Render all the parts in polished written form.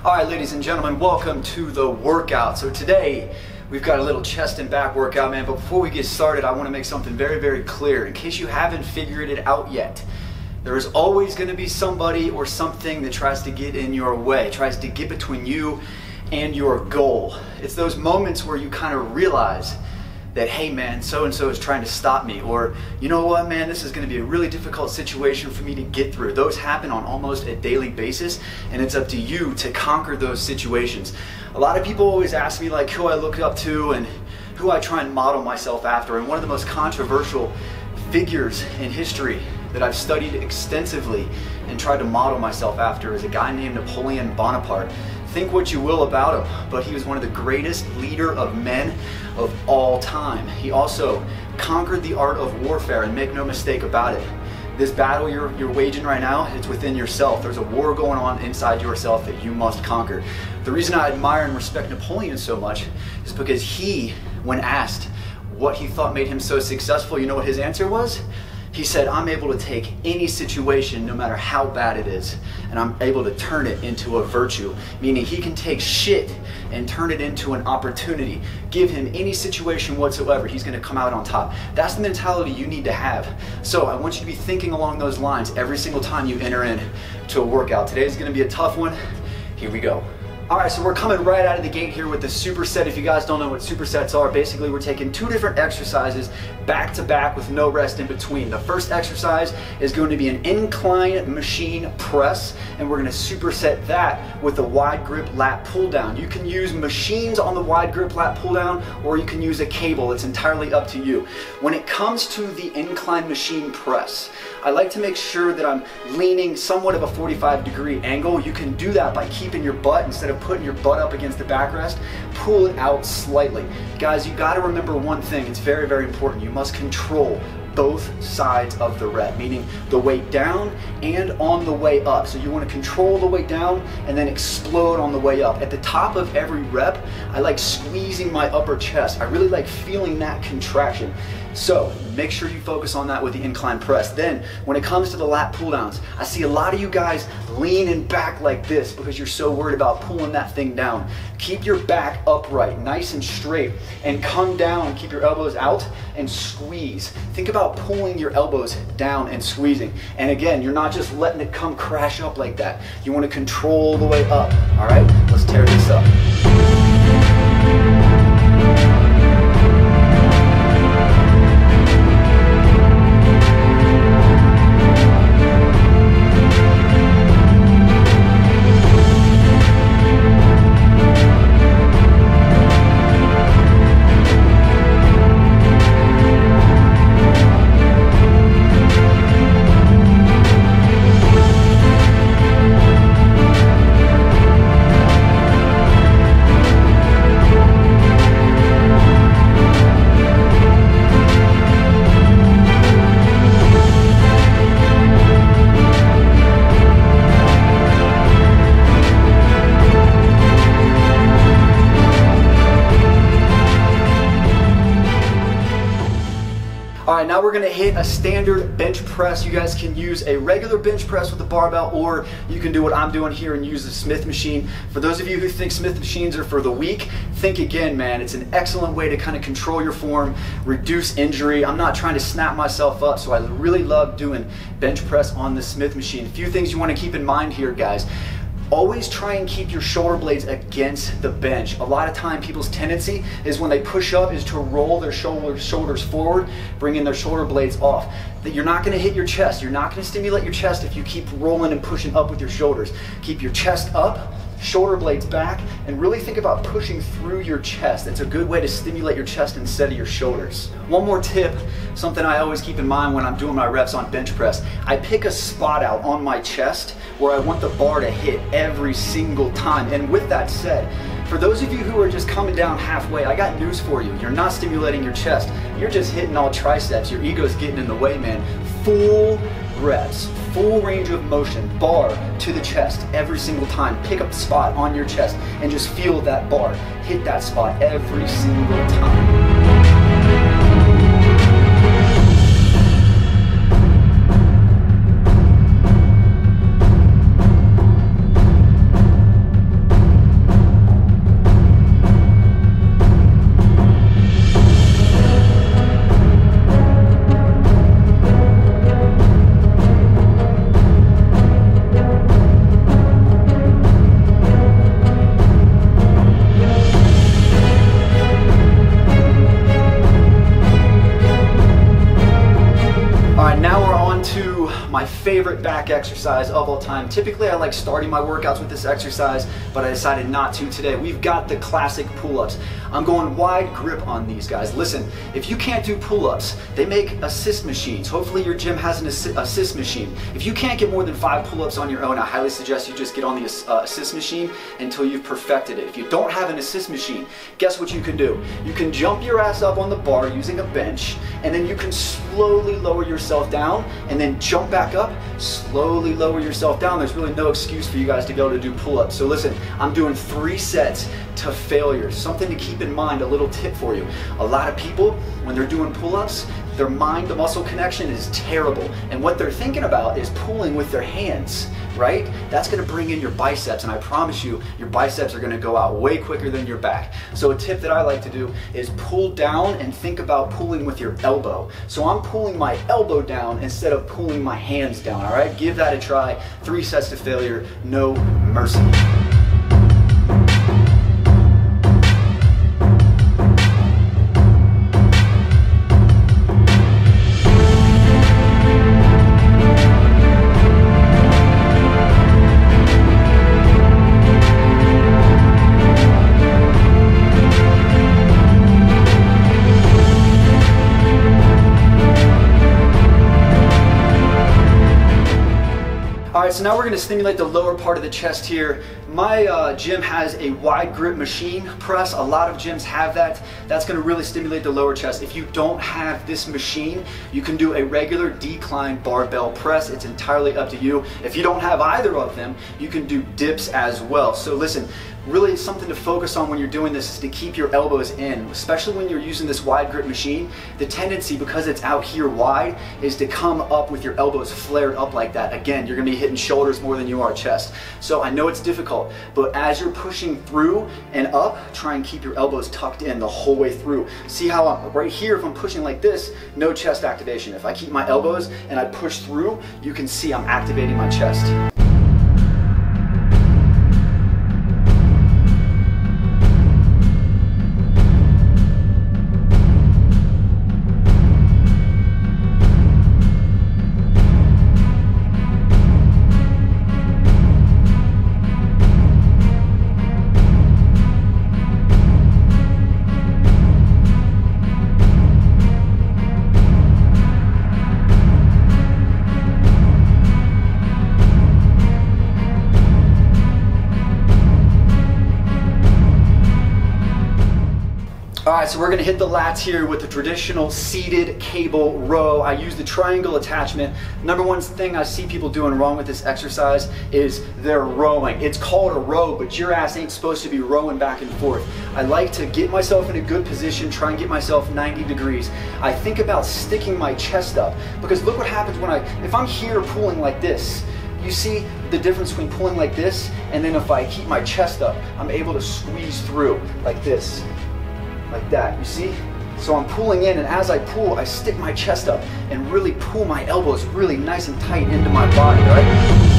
All right, ladies and gentlemen, welcome to the workout. So today, we've got a little chest and back workout, man, but before we get started, I wanna make something very, very clear. In case you haven't figured it out yet, there is always gonna be somebody or something that tries to get in your way, tries to get between you and your goal. It's those moments where you kind of realize that, hey man, so-and-so is trying to stop me, or you know what, man, this is gonna be a really difficult situation for me to get through. Those happen on almost a daily basis, and it's up to you to conquer those situations. A lot of people always ask me like who I look up to and who I try and model myself after, and one of the most controversial figures in history that I've studied extensively and tried to model myself after is a guy named Napoleon Bonaparte. Think what you will about him, but he was one of the greatest leader of men of all time. He also conquered the art of warfare, and make no mistake about it. This battle you're waging right now, it's within yourself. There's a war going on inside yourself that you must conquer. The reason I admire and respect Napoleon so much is because he, when asked what he thought made him so successful, you know what his answer was? He said, I'm able to take any situation, no matter how bad it is, and I'm able to turn it into a virtue. Meaning he can take shit and turn it into an opportunity. Give him any situation whatsoever, he's gonna come out on top. That's the mentality you need to have. So I want you to be thinking along those lines every single time you enter into a workout. Today's gonna be a tough one. Here we go. All right, so we're coming right out of the gate here with the superset. If you guys don't know what supersets are, basically we're taking two different exercises back to back with no rest in between. The first exercise is going to be an incline machine press, and we're gonna superset that with a wide grip lat pull down. You can use machines on the wide grip lat pull down, or you can use a cable. It's entirely up to you. When it comes to the incline machine press, I like to make sure that I'm leaning somewhat of a 45-degree angle. You can do that by keeping your butt, instead of putting your butt up against the backrest, pull it out slightly. Guys, you gotta remember one thing, it's very, very important. You must control both sides of the rep, meaning the weight down and on the way up. So you want to control the weight down and then explode on the way up. At the top of every rep, I like squeezing my upper chest. I really like feeling that contraction. So make sure you focus on that with the incline press. Then when it comes to the lat pull downs, I see a lot of you guys leaning back like this because you're so worried about pulling that thing down. Keep your back upright, nice and straight, and come down and keep your elbows out and squeeze. Think about pulling your elbows down and squeezing. And again, you're not just letting it come crash up like that. You want to control the way up. All right, let's tear this up. All right, now we're gonna hit a standard bench press. You guys can use a regular bench press with a barbell, or you can do what I'm doing here and use the Smith machine. For those of you who think Smith machines are for the weak, think again, man. It's an excellent way to kind of control your form, reduce injury. I'm not trying to snap myself up, so I really love doing bench press on the Smith machine. A few things you wanna keep in mind here, guys. Always try and keep your shoulder blades against the bench. A lot of time people's tendency is when they push up is to roll their shoulders forward, bringing their shoulder blades off. That you're not gonna hit your chest. You're not gonna stimulate your chest if you keep rolling and pushing up with your shoulders. Keep your chest up, shoulder blades back, and really think about pushing through your chest. It's a good way to stimulate your chest instead of your shoulders. One more tip, something I always keep in mind when I'm doing my reps on bench press. I pick a spot out on my chest where I want the bar to hit every single time. And with that said, for those of you who are just coming down halfway, I got news for you. You're not stimulating your chest. You're just hitting all triceps. Your ego's getting in the way, man. Full reps, full range of motion, bar to the chest every single time. Pick up the spot on your chest and just feel that bar. Hit that spot every single time. favorite back exercise of all time. Typically I like starting my workouts with this exercise, but I decided not to today. We've got the classic pull-ups. I'm going wide grip on these guys. Listen, if you can't do pull-ups, they make assist machines. Hopefully your gym has an assist machine. If you can't get more than 5 pull-ups on your own, I highly suggest you just get on the assist machine until you've perfected it. If you don't have an assist machine, guess what you can do? You can jump your ass up on the bar using a bench, and then you can slowly lower yourself down, and then jump back up, slowly lower yourself down. There's really no excuse for you guys to be able to do pull-ups. So listen, I'm doing 3 sets to failure. Something to keep in mind, a little tip for you. A lot of people, when they're doing pull-ups, their mind to muscle connection is terrible. And what they're thinking about is pulling with their hands, right? That's gonna bring in your biceps, and I promise you, your biceps are gonna go out way quicker than your back. So a tip that I like to do is pull down and think about pulling with your elbow. So I'm pulling my elbow down instead of pulling my hands down, all right? Give that a try. 3 sets to failure, no mercy. Alright, so now we're going to stimulate the lower part of the chest here. My gym has a wide grip machine press. A lot of gyms have that. That's going to really stimulate the lower chest. If you don't have this machine, you can do a regular decline barbell press. It's entirely up to you. If you don't have either of them, you can do dips as well. So listen, really something to focus on when you're doing this is to keep your elbows in, especially when you're using this wide grip machine. The tendency, because it's out here wide, is to come up with your elbows flared up like that. Again, you're gonna be hitting shoulders more than you are chest. So I know it's difficult, but as you're pushing through and up, try and keep your elbows tucked in the whole way through. See how I'm right here, if I'm pushing like this, no chest activation. If I keep my elbows and I push through, you can see I'm activating my chest. Alright, so we're going to hit the lats here with the traditional seated cable row. I use the triangle attachment. Number one thing I see people doing wrong with this exercise is they're rowing. It's called a row, but your ass ain't supposed to be rowing back and forth. I like to get myself in a good position, try and get myself 90 degrees. I think about sticking my chest up, because look what happens when if I'm here pulling like this. You see the difference between pulling like this, and then if I keep my chest up, I'm able to squeeze through like this. Like that, you see? So I'm pulling in, and as I pull, I stick my chest up and really pull my elbows really nice and tight into my body, right?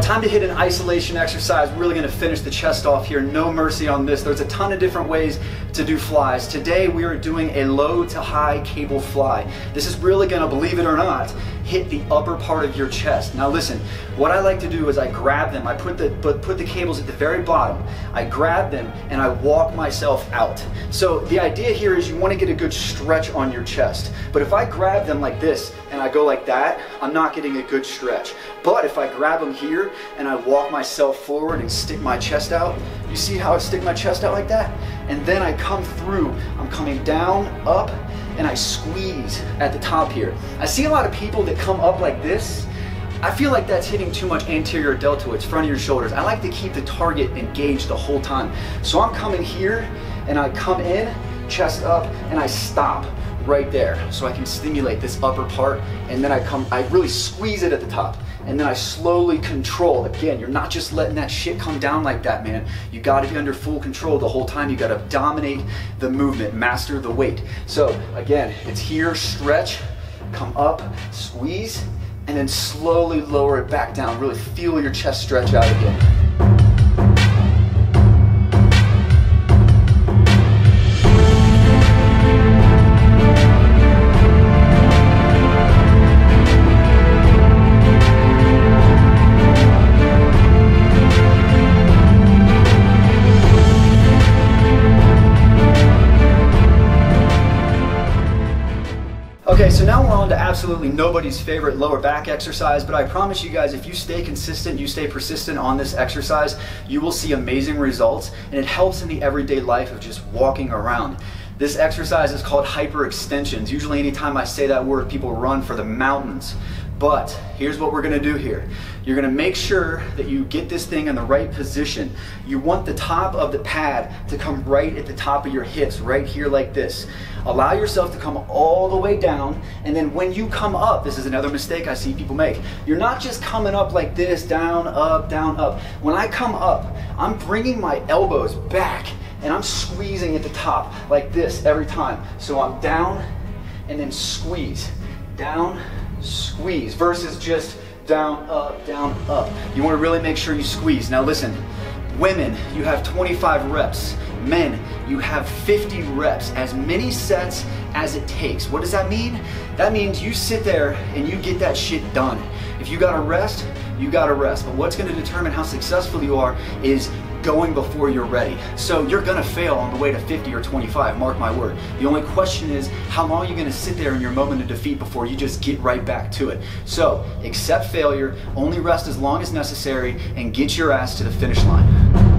Time to hit an isolation exercise. Really going to finish the chest off here. No mercy on this. There's a ton of different ways to do flies. Today we are doing a low to high cable fly. This is really going to, believe it or not, hit the upper part of your chest. Now listen, what I like to do is I grab them. I put the cables at the very bottom. I grab them and I walk myself out. So the idea here is you want to get a good stretch on your chest. But if I grab them like this and I go like that, I'm not getting a good stretch. But if I grab them here and I walk myself forward and stick my chest out, you see how I stick my chest out like that? And then I come through. I'm coming down, up, and I squeeze at the top here. I see a lot of people that come up like this. I feel like that's hitting too much anterior deltoids, front of your shoulders. I like to keep the target engaged the whole time. So I'm coming here and I come in, chest up, and I stop right there so I can stimulate this upper part, and then I really squeeze it at the top. and then I slowly control. Again, you're not just letting that shit come down like that, man. You gotta be under full control the whole time. You gotta dominate the movement, master the weight. So again, it's here, stretch, come up, squeeze, and then slowly lower it back down. Really feel your chest stretch out again. Okay, so now we're on to absolutely nobody's favorite lower back exercise, but I promise you guys, if you stay consistent, you stay persistent on this exercise, you will see amazing results, and it helps in the everyday life of just walking around. This exercise is called hyperextensions. Usually anytime I say that word, people run for the mountains. But here's what we're gonna do here. You're gonna make sure that you get this thing in the right position. You want the top of the pad to come right at the top of your hips, right here like this. Allow yourself to come all the way down, and then when you come up, this is another mistake I see people make. You're not just coming up like this, down, up, down, up. When I come up, I'm bringing my elbows back, and I'm squeezing at the top like this every time. So I'm down, and then squeeze, down, squeeze, versus just down, up, down, up. You want to really make sure you squeeze. Now listen, women, you have 25 reps. Men, you have 50 reps, as many sets as it takes. What does that mean? That means you sit there and you get that shit done. If you gotta rest, you gotta rest. But what's gonna determine how successful you are is going before you're ready. So you're gonna fail on the way to 50 or 25, mark my word. The only question is, how long are you gonna sit there in your moment of defeat before you just get right back to it? So accept failure, only rest as long as necessary, and get your ass to the finish line.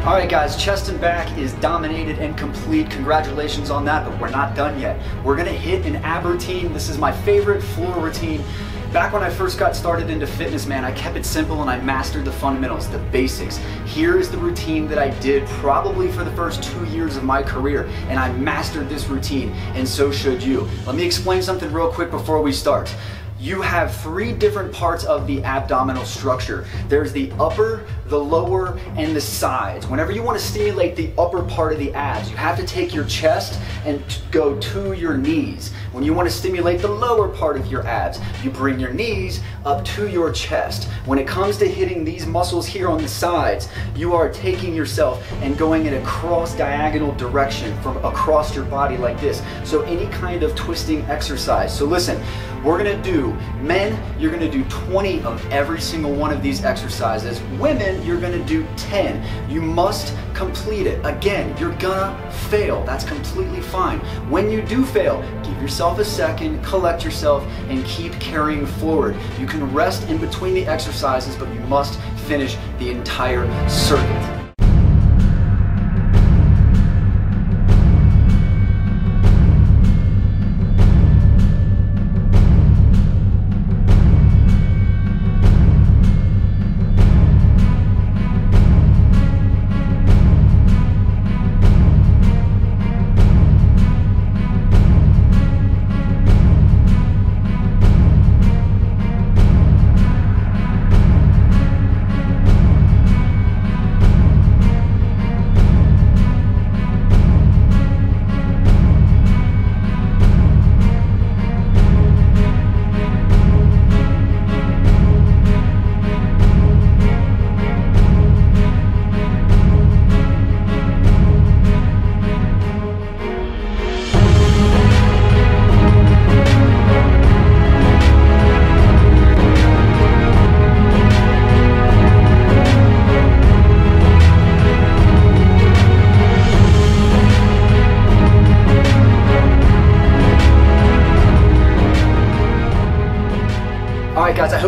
Alright guys, chest and back is dominated and complete. Congratulations on that, but we're not done yet. We're gonna hit an ab routine. This is my favorite floor routine. Back when I first got started into fitness, man, I kept it simple and I mastered the fundamentals, the basics. Here is the routine that I did probably for the first 2 years of my career, and I mastered this routine, and so should you. Let me explain something real quick before we start. You have 3 different parts of the abdominal structure. There's the upper, the lower, and the sides. Whenever you want to stimulate the upper part of the abs, you have to take your chest and go to your knees. When you want to stimulate the lower part of your abs, you bring your knees up to your chest. When it comes to hitting these muscles here on the sides, you are taking yourself and going in a cross diagonal direction from across your body like this. So any kind of twisting exercise. So listen, we're gonna do, men, you're gonna do 20 of every single one of these exercises. Women, you're gonna do 10. You must complete it. Again, you're gonna fail. That's completely fine. When you do fail, give yourself a second, collect yourself, and keep carrying forward. You can rest in between the exercises, but you must finish the entire circuit.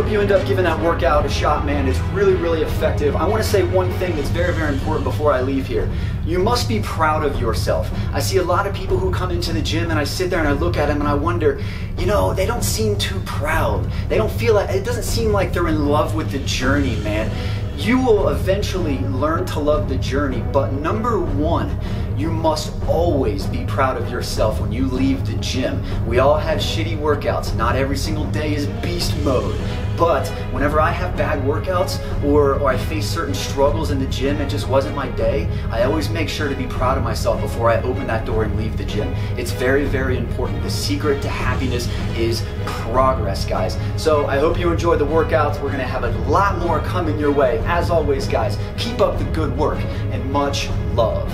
hope you end up giving that workout a shot, man. It's really, really effective. I want to say one thing that's very, very important before I leave here. You must be proud of yourself. I see a lot of people who come into the gym and I sit there and I look at them and I wonder, you know, they don't seem too proud. They don't feel like, it doesn't seem like they're in love with the journey, man. You will eventually learn to love the journey, but number one, you must always be proud of yourself when you leave the gym. We all have shitty workouts. Not every single day is beast mode. But whenever I have bad workouts or I face certain struggles in the gym, it just wasn't my day, I always make sure to be proud of myself before I open that door and leave the gym. It's very, very important. The secret to happiness is progress, guys. So I hope you enjoyed the workouts. We're gonna have a lot more coming your way. As always, guys, keep up the good work and much love.